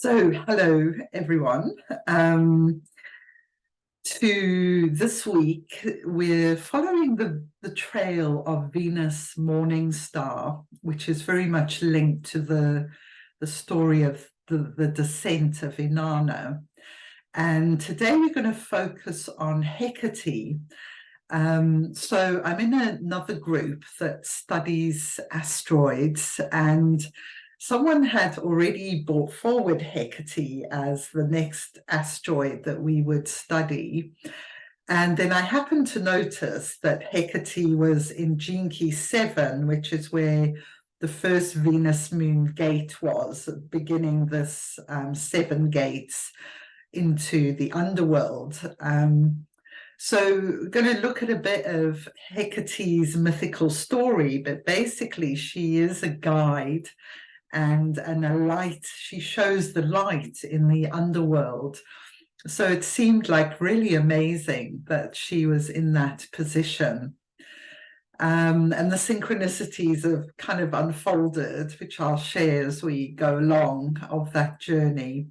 So, hello everyone. To this week, we're following the trail of Venus Morning Star, which is very much linked to the story of the descent of Inanna. And today we're going to focus on Hekate. So I'm in another group that studies asteroids, and someone had already brought forward Hekate as the next asteroid that we would study. And then I happened to notice that Hekate was in Gene Key 7, which is where the first Venus Moon gate was, beginning this 7 gates into the underworld. So we're going to look at a bit of Hecate's mythical story, but basically she is a guide and a light. She shows the light in the underworld. So it seemed like really amazing that she was in that position. And the synchronicities have kind of unfolded, which I'll share as we go along of that journey.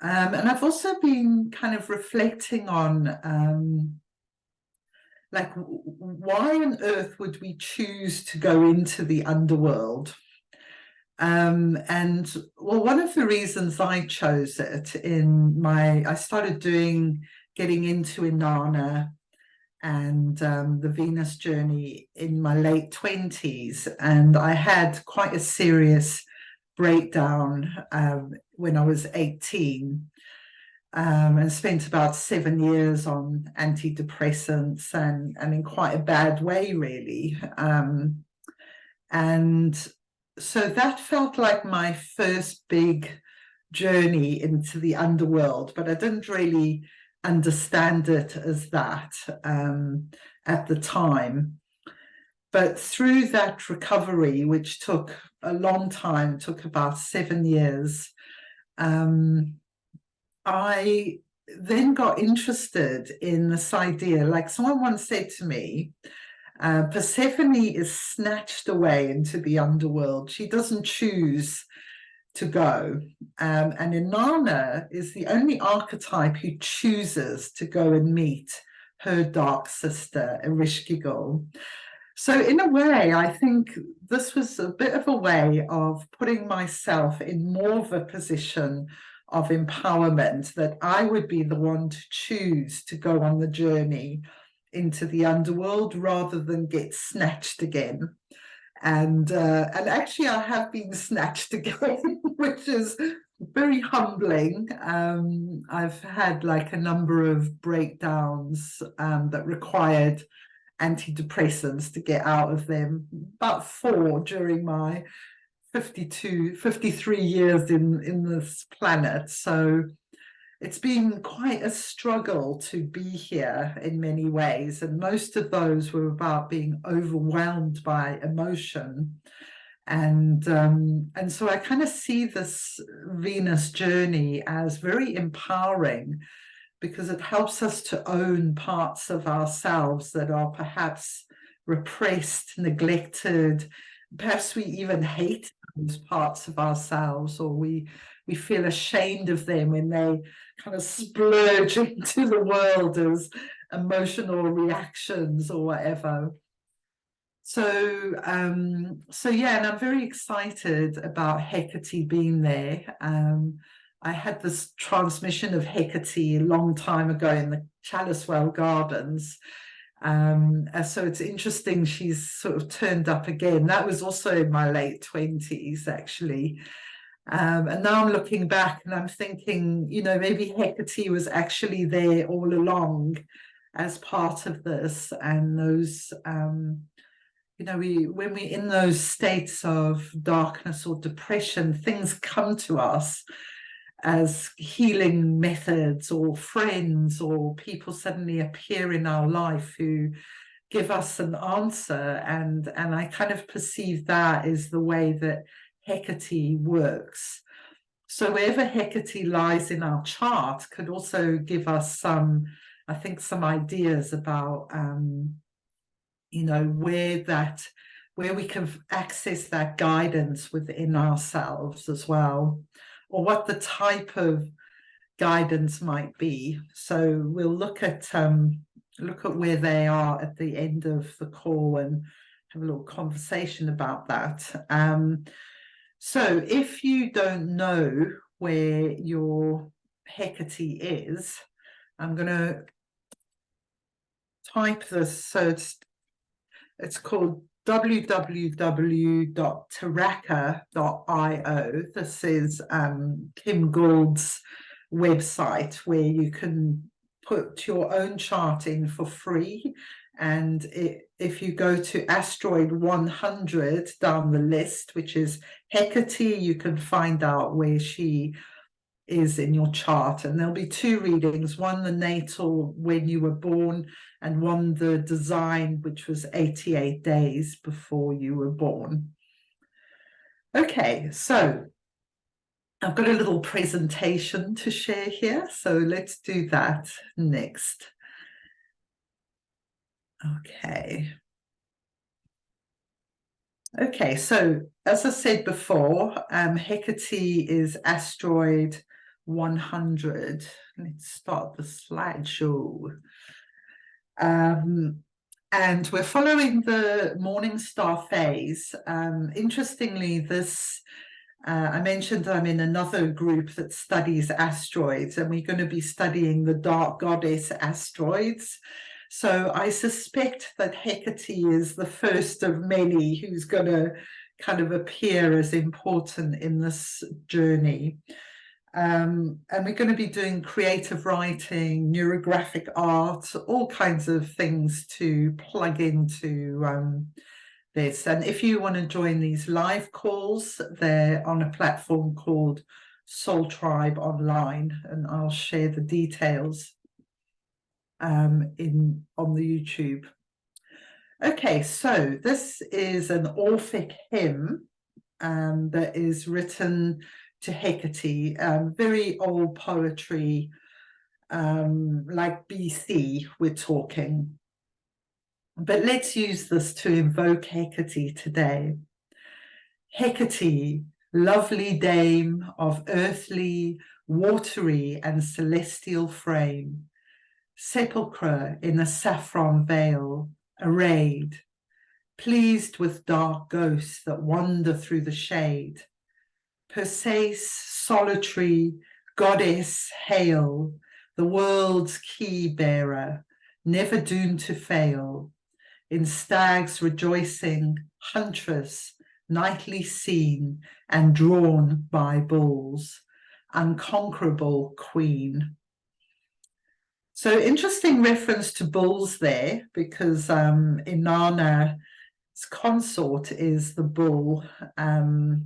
And I've also been kind of reflecting on like, why on earth would we choose to go into the underworld? And well, one of the reasons I chose it I started getting into Inanna and the Venus journey in my late 20s. And I had quite a serious breakdown when I was 18. And spent about 7 years on antidepressants and in quite a bad way, really. And so that felt like my first big journey into the underworld, but I didn't really understand it as that at the time. But through that recovery, which took a long time, took about 7 years, I then got interested in this idea. Like someone once said to me, Persephone is snatched away into the underworld. She doesn't choose to go. And Inanna is the only archetype who chooses to go and meet her dark sister, Ereshkigal. So in a way, I think this was a bit of a way of putting myself in more of a position of empowerment, that I would be the one to choose to go on the journey into the underworld rather than get snatched again. And actually I have been snatched again, which is very humbling. I've had like a number of breakdowns that required antidepressants to get out of them, about 4 during my 53 years in this planet. So it's been quite a struggle to be here in many ways, and most of those were about being overwhelmed by emotion. And so I kind of see this Venus journey as very empowering, because it helps us to own parts of ourselves that are perhaps repressed, neglected. Perhaps we even hate those parts of ourselves, or we feel ashamed of them when they kind of splurge into the world as emotional reactions or whatever. So yeah, and I'm very excited about Hekate being there. I had this transmission of Hekate a long time ago in the Chalicewell Gardens. So it's interesting she's sort of turned up again. That was also in my late 20s, actually. And now I'm looking back and I'm thinking, maybe Hekate was actually there all along as part of this. And those, when we're in those states of darkness or depression, things come to us as healing methods, or friends, or people suddenly appear in our life who give us an answer. And I kind of perceive that is the way that Hekate works. So wherever Hekate lies in our chart could also give us some ideas about, where we can access that guidance within ourselves as well. or what the type of guidance might be. So we'll look at where they are at the end of the call and have a little conversation about that. So if you don't know where your Hekate is, I'm going to type this. So it's called www.taraka.io. This is Kim Gould's website where you can put your own chart in for free. And if you go to asteroid 100 down the list, which is Hekate, you can find out where she is in your chart. And there'll be two readings, one the natal when you were born, and one the design, which was 88 days before you were born. Okay, so I've got a little presentation to share here, so let's do that next. Okay, so as I said before, Hekate is asteroid 100. Let's start the slideshow. And we're following the morning star phase. Interestingly, I mentioned I'm in another group that studies asteroids, and we're going to be studying the Dark Goddess Asteroids. So I suspect that Hekate is the first of many who's going to kind of appear as important in this journey. And we're going to be doing creative writing, neurographic art, all kinds of things to plug into this. And if you want to join these live calls, they're on a platform called Soul Tribe Online, and I'll share the details on the YouTube. Okay, so this is an Orphic hymn that is written to Hekate, very old poetry, like BC we're talking. But let's use this to invoke Hekate today. Hekate, lovely dame of earthly, watery and celestial frame, sepulchre in a saffron veil, arrayed, pleased with dark ghosts that wander through the shade, Perseus, solitary, goddess, hail, the world's key bearer, never doomed to fail, in stags rejoicing, huntress, nightly seen and drawn by bulls, unconquerable queen. So interesting reference to bulls there, because Inanna's consort is the bull, the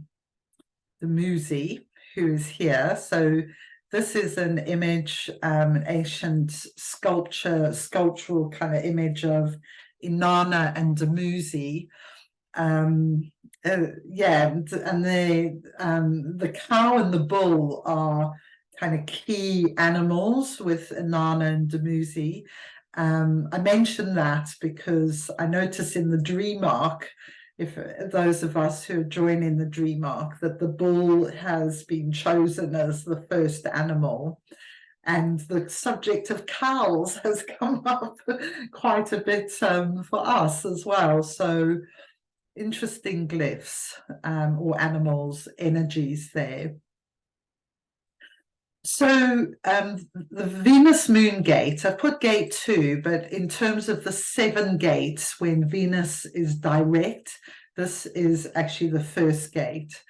Musi, who is here. So this is an image, ancient sculptural kind of image of Inanna and the Musi. Yeah, and the cow and the bull are kind of key animals with Inanna and Dumuzi. I mention that because I notice in the dream arc, if those of us who are joining the dream arc, that the bull has been chosen as the first animal, and the subject of cows has come up quite a bit for us as well. So interesting glyphs or animals, energies there. So the Venus moon gate, I've put gate 2, but in terms of the 7 gates, when Venus is direct, this is actually the first gate.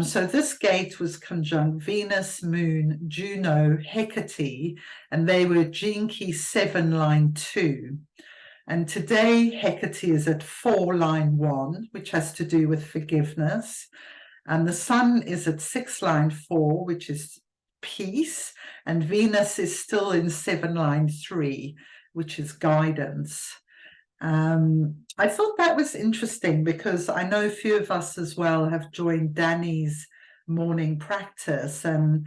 So this gate was conjunct Venus, Moon, Juno, Hekate, and they were gene key 7, line 2. And today Hekate is at 4, line 1, which has to do with forgiveness. And the sun is at 6, line 4, which is peace, and Venus is still in 7, line 3, which is guidance. I thought that was interesting because I know a few of us as well have joined Danny's morning practice, and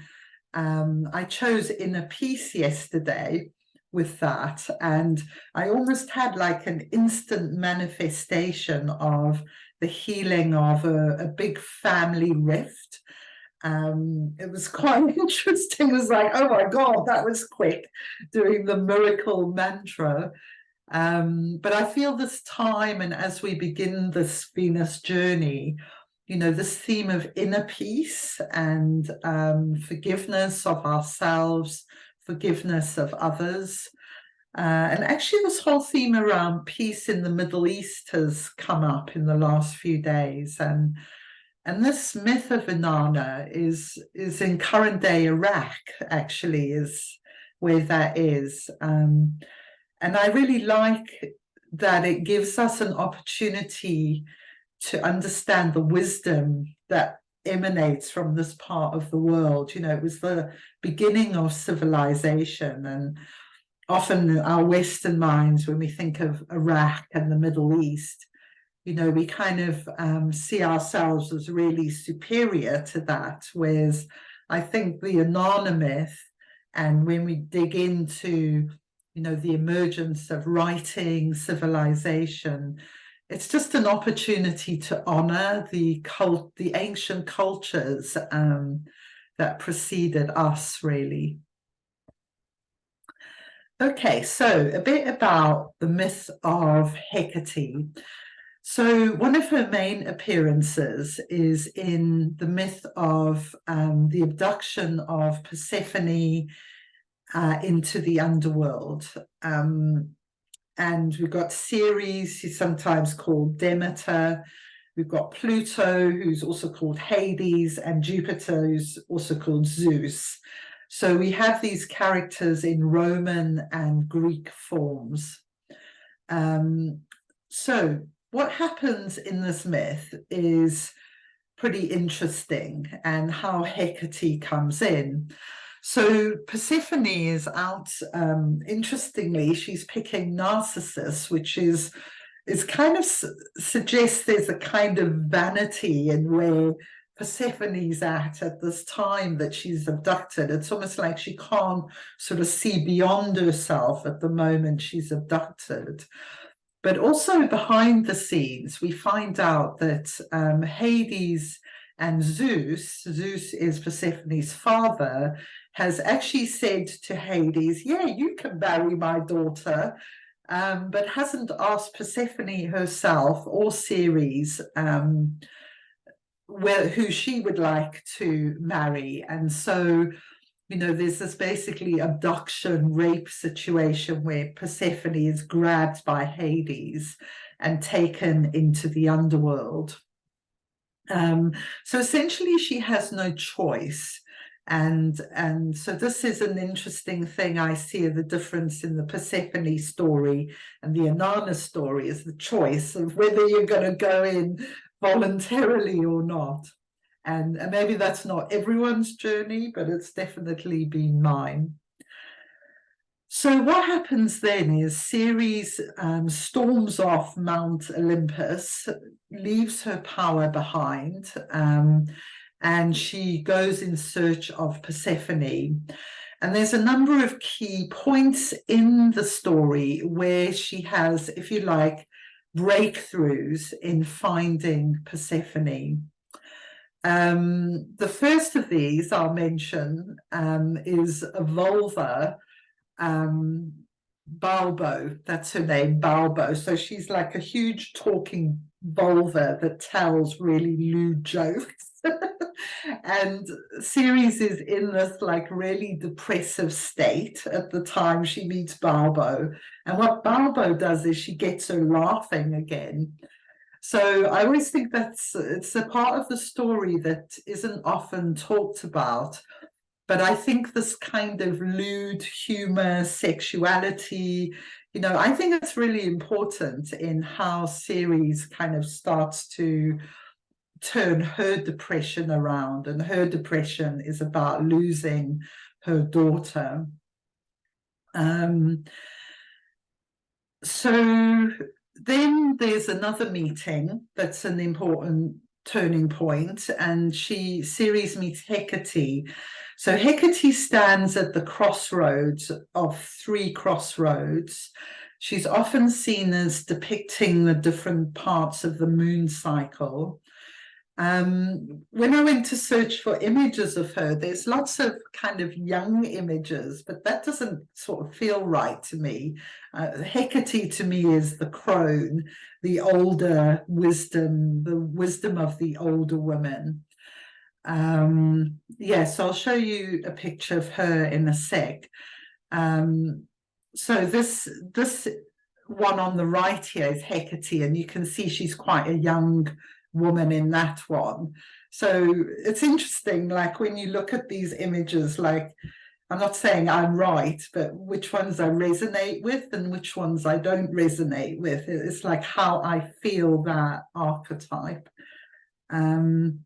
I chose inner peace yesterday with that, and I almost had like an instant manifestation of the healing of a big family rift. It was quite interesting. It was like, oh my God, that was quick, doing the miracle mantra. But I feel this time, and as we begin this Venus journey, this theme of inner peace and forgiveness of ourselves, forgiveness of others. And actually, this whole theme around peace in the Middle East has come up in the last few days. And this myth of Inanna is in current day Iraq, actually, is where that is. And I really like that it gives us an opportunity to understand the wisdom that emanates from this part of the world. It was the beginning of civilization, and often our Western minds, when we think of Iraq and the Middle East, we kind of see ourselves as really superior to that. Whereas I think the Inanna myth, and when we dig into, the emergence of writing, civilization, it's just an opportunity to honor the ancient cultures that preceded us, really. Okay, so a bit about the myth of Hekate. So one of her main appearances is in the myth of the abduction of Persephone into the underworld. And we've got Ceres, who's sometimes called Demeter. We've got Pluto, who's also called Hades, and Jupiter, who's also called Zeus. So we have these characters in Roman and Greek forms. So what happens in this myth is pretty interesting, and how Hecate comes in. So Persephone is out, interestingly, she's picking Narcissus, which is kind of suggests there's a kind of vanity in where Persephone's at this time that she's abducted. It's almost like she can't sort of see beyond herself at the moment she's abducted. But also behind the scenes, we find out that Hades and Zeus is Persephone's father, has actually said to Hades, yeah, you can marry my daughter, but hasn't asked Persephone herself or Ceres who she would like to marry. And so, there's this basically abduction, rape situation where Persephone is grabbed by Hades and taken into the underworld. So essentially she has no choice. And so this is an interesting thing I see, the difference in the Persephone story and the Inanna story is the choice of whether you're going to go in voluntarily or not. And maybe that's not everyone's journey, but it's definitely been mine. So what happens then is Ceres storms off Mount Olympus, leaves her power behind, and she goes in search of Persephone. And there's a number of key points in the story where she has, if you like, breakthroughs in finding Persephone. The first of these I'll mention is a vulva, Balbo, that's her name, Balbo. So she's like a huge talking vulva that tells really lewd jokes. And Ceres is in this like really depressive state at the time she meets Balbo. And what Balbo does is she gets her laughing again. So I always think it's a part of the story that isn't often talked about. But I think this kind of lewd humor, sexuality, I think it's really important in how Ceres kind of starts to turn her depression around. And her depression is about losing her daughter. So then there's another meeting that's an important turning point, and Ceres meets Hecate. So Hecate stands at the crossroads of three crossroads. She's often seen as depicting the different parts of the moon cycle. When I went to search for images of her, there's lots of kind of young images, but that doesn't sort of feel right to me. Hecate to me is the crone, the older wisdom, the wisdom of the older women. Yes, I'll show you a picture of her in a sec. So this one on the right here is Hecate, and you can see she's quite a young woman in that one. So it's interesting, like when you look at these images, like I'm not saying I'm right, but which ones I resonate with and which ones I don't resonate with. It's like how I feel that archetype. And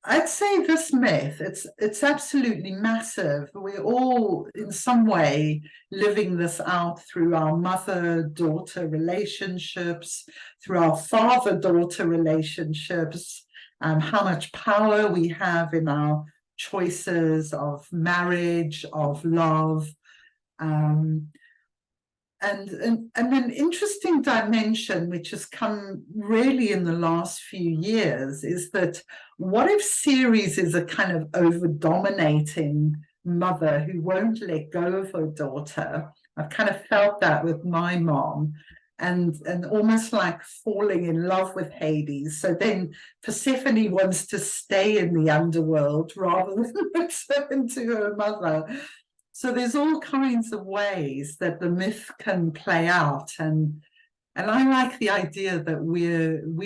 I'd say this myth, it's absolutely massive. We're all in some way living this out through our mother-daughter relationships, through our father-daughter relationships, how much power we have in our choices of marriage, of love. And an interesting dimension which has come really in the last few years is that what if Ceres is a kind of over-dominating mother who won't let go of her daughter? I've kind of felt that with my mom, and almost like falling in love with Hades. So then Persephone wants to stay in the underworld rather than return to her mother. So there's all kinds of ways that the myth can play out, and I like the idea that we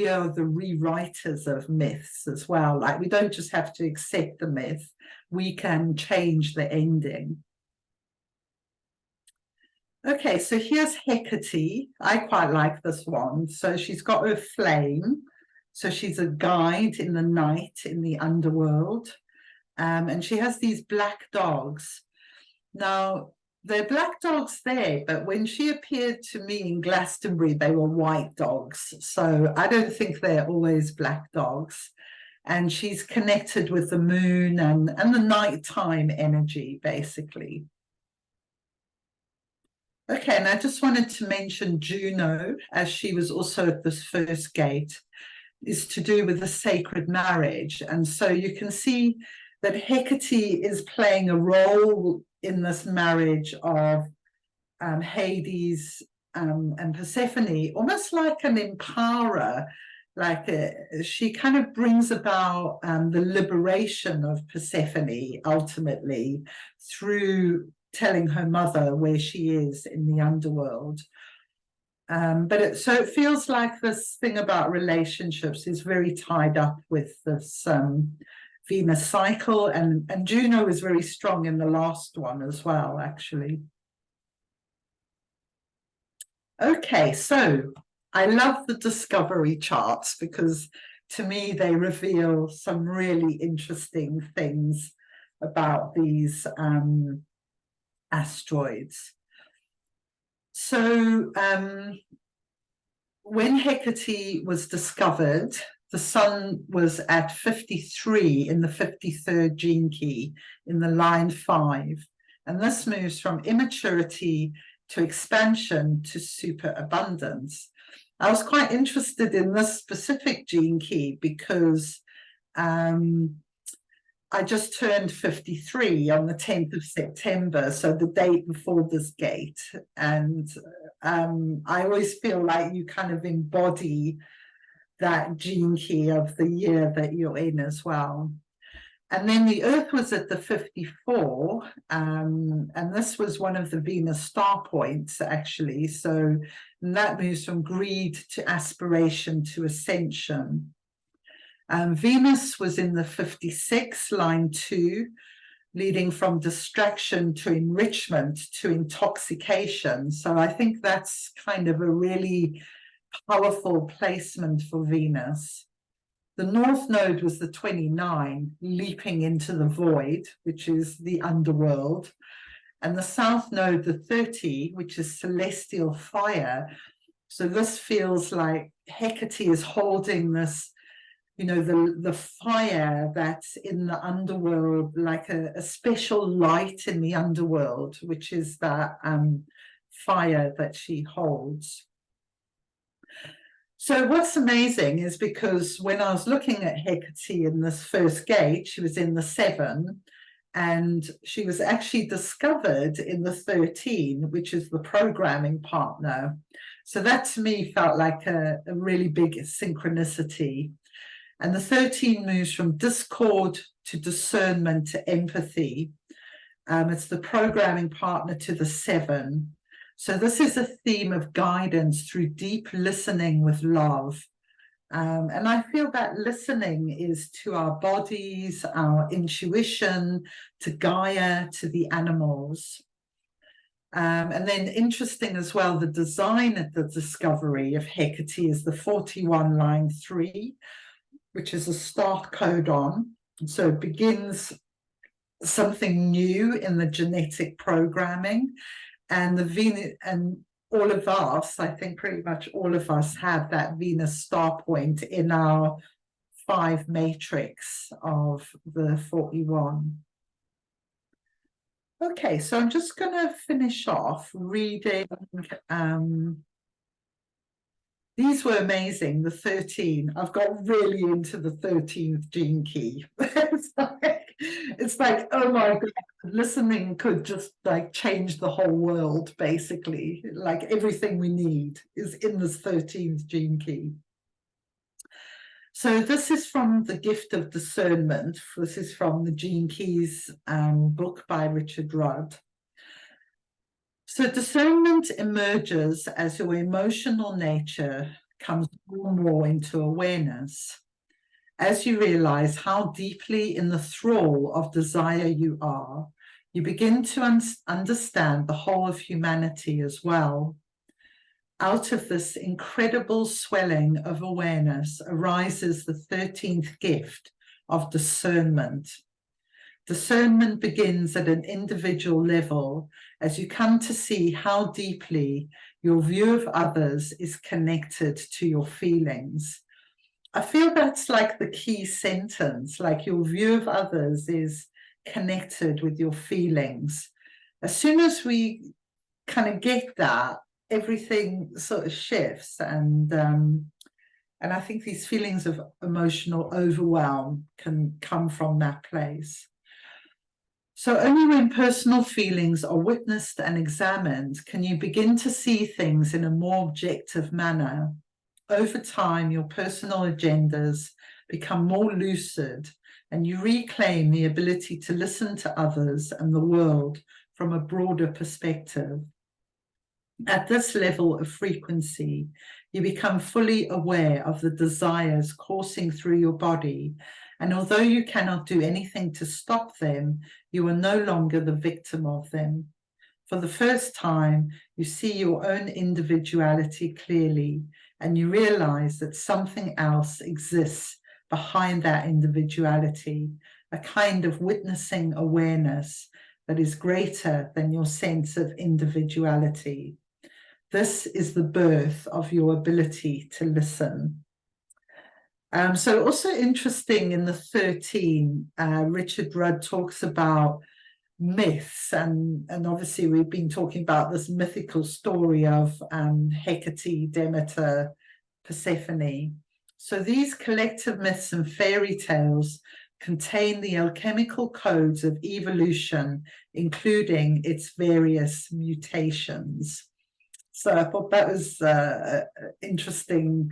are the rewriters of myths as well. Like we don't just have to accept the myth, we can change the ending. Okay, so here's Hecate. I quite like this one. So she's got her flame. So she's a guide in the night in the underworld. And she has these black dogs. Now, they're black dogs there, but when she appeared to me in Glastonbury, they were white dogs. So I don't think they're always black dogs. And she's connected with the moon and the nighttime energy, basically. Okay, and I just wanted to mention Juno, as she was also at this first gate, is to do with the sacred marriage. And so you can see that Hecate is playing a role in this marriage of Hades and Persephone, almost like an empowerer, like she kind of brings about the liberation of Persephone ultimately through telling her mother where she is in the underworld. So it feels like this thing about relationships is very tied up with this Venus cycle, and Juno is very strong in the last one as well, actually. Okay, so I love the discovery charts because to me they reveal some really interesting things about these asteroids. So when Hecate was discovered, the sun was at 53 in the 53rd gene key in the line 5. And this moves from immaturity to expansion to superabundance. I was quite interested in this specific gene key because I just turned 53 on the 10th of September, so the date before this gate. And I always feel like you kind of embody that gene key of the year that you're in as well. And then the Earth was at the 54, and this was one of the Venus star points, actually. So that moves from greed to aspiration to ascension. Venus was in the 56, line 2, leading from distraction to enrichment to intoxication. So I think that's kind of a really powerful placement for Venus. The North Node was the 29, leaping into the void, which is the underworld. And the South Node, the 30, which is celestial fire. So this feels like Hecate is holding this, you know, the fire that's in the underworld, like a special light in the underworld, which is that fire that she holds. So what's amazing is because when I was looking at Hekate in this first gate, she was in the 7, and she was actually discovered in the 13, which is the programming partner. So that to me felt like a really big synchronicity. And the 13 moves from discord to discernment to empathy. It's the programming partner to the 7. So this is a theme of guidance through deep listening with love. And I feel that listening is to our bodies, our intuition, to Gaia, to the animals. And then interesting as well, the design of the discovery of Hekate is the 41 line 3, which is a start codon. So it begins something new in the genetic programming, and the Venus, and all of us, I think pretty much all of us have that Venus star point in our 5 matrix of the 41. Okay, so I'm just going to finish off reading. These were amazing, the 13. I've got really into the 13th gene key. It's like, oh my God, listening could just like change the whole world, basically. Like everything we need is in this 13th gene key. So this is from The Gift of Discernment. This is from the Gene Keys book by Richard Rudd. So discernment emerges as your emotional nature comes more and more into awareness. As you realize how deeply in the thrall of desire you are, you begin to understand the whole of humanity as well. Out of this incredible swelling of awareness arises the 13th gift of discernment. Discernment begins at an individual level as you come to see how deeply your view of others is connected to your feelings. I feel that's like the key sentence, like your view of others is connected with your feelings. As soon as we kind of get that, everything sort of shifts, and I think these feelings of emotional overwhelm can come from that place. So only when personal feelings are witnessed and examined can you begin to see things in a more objective manner. Over time, your personal agendas become more lucid, and you reclaim the ability to listen to others and the world from a broader perspective. At this level of frequency, you become fully aware of the desires coursing through your body, and although you cannot do anything to stop them, you are no longer the victim of them. For the first time, you see your own individuality clearly, and you realize that something else exists behind that individuality, a kind of witnessing awareness that is greater than your sense of individuality. This is the birth of your ability to listen. So also interesting in the 13, Richard Rudd talks about myths, and obviously we've been talking about this mythical story of Hecate, Demeter, Persephone. So these collective myths and fairy tales contain the alchemical codes of evolution, including its various mutations. So I thought that was interesting,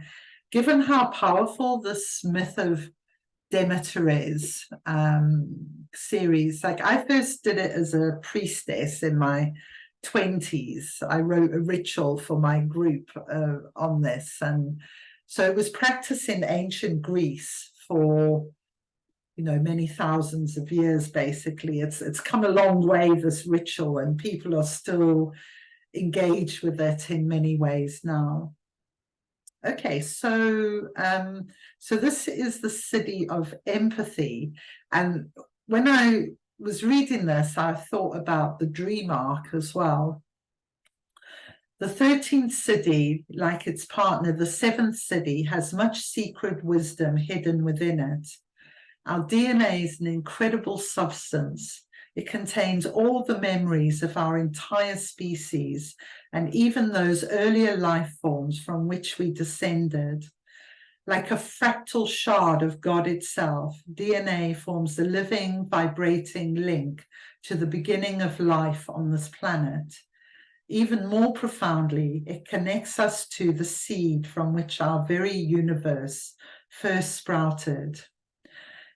given how powerful this myth of Demeter is series. Like I first did it as a priestess in my 20s. I wrote a ritual for my group on this, and so it was practiced in ancient Greece for many thousands of years. Basically, it's come a long way, this ritual, and people are still engaged with it in many ways now. Okay, so this is the city of empathy, and when I was reading this, I thought about the dream arc as well. The 13th city, like its partner, the 7th city, has much secret wisdom hidden within it. Our DNA is an incredible substance. It contains all the memories of our entire species and even those earlier life forms from which we descended. Like a fractal shard of God itself, DNA forms a living, vibrating link to the beginning of life on this planet. Even more profoundly, it connects us to the seed from which our very universe first sprouted.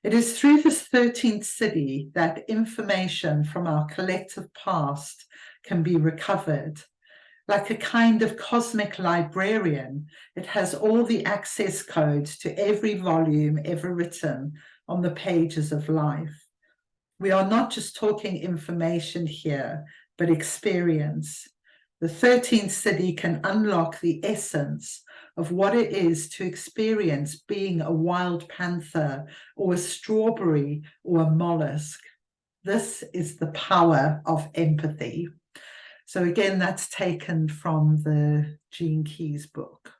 It is through this 13th city that information from our collective past can be recovered. Like a kind of cosmic librarian, it has all the access codes to every volume ever written on the pages of life. We are not just talking information here, but experience. The 13th city can unlock the essence of what it is to experience being a wild panther or a strawberry or a mollusk. This is the power of empathy. So again, that's taken from the Gene Keys book.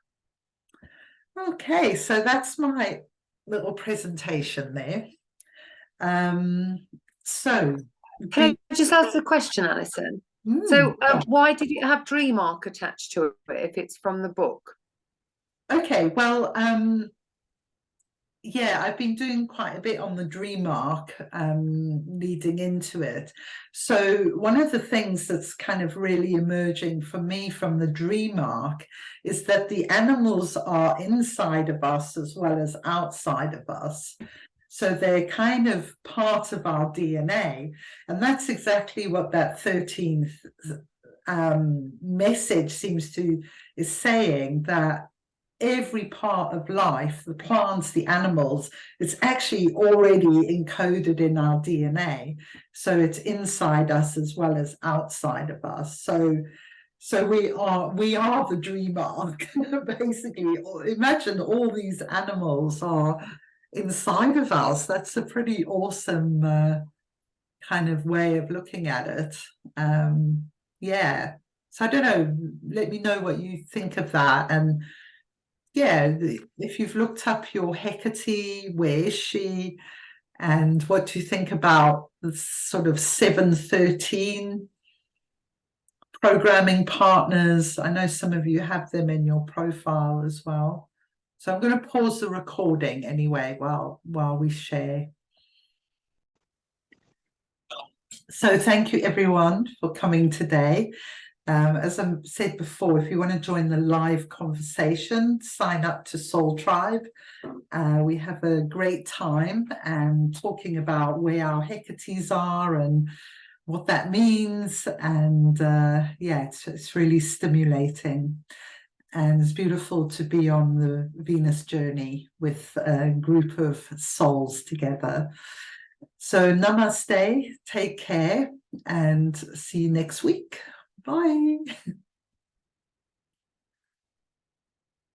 Okay, so that's my little presentation there. So can I just ask a question, Alison? So why did it have dream arc attached to it if it's from the book? Okay, well, yeah, I've been doing quite a bit on the dream arc leading into it. So one of the things that's kind of really emerging for me from the dream arc is that the animals are inside of us as well as outside of us. So they're kind of part of our DNA. And that's exactly what that 13th message is saying, that every part of life, the plants, the animals, it's actually already encoded in our DNA. So it's inside us as well as outside of us. So we are the dream arc, basically. Imagine all these animals are inside of us. That's a pretty awesome kind of way of looking at it. Yeah. So I don't know, let me know what you think of that. And yeah, if you've looked up your Hekate, where is she? And what do you think about the sort of 713 programming partners? I know some of you have them in your profile as well. So I'm going to pause the recording anyway while we share. So thank you everyone for coming today. As I said before, if you want to join the live conversation, sign up to Soul Tribe. We have a great time and talking about where our Hecates are and what that means. And yeah, it's really stimulating. And it's beautiful to be on the Venus journey with a group of souls together. So namaste, take care, and see you next week. Bye.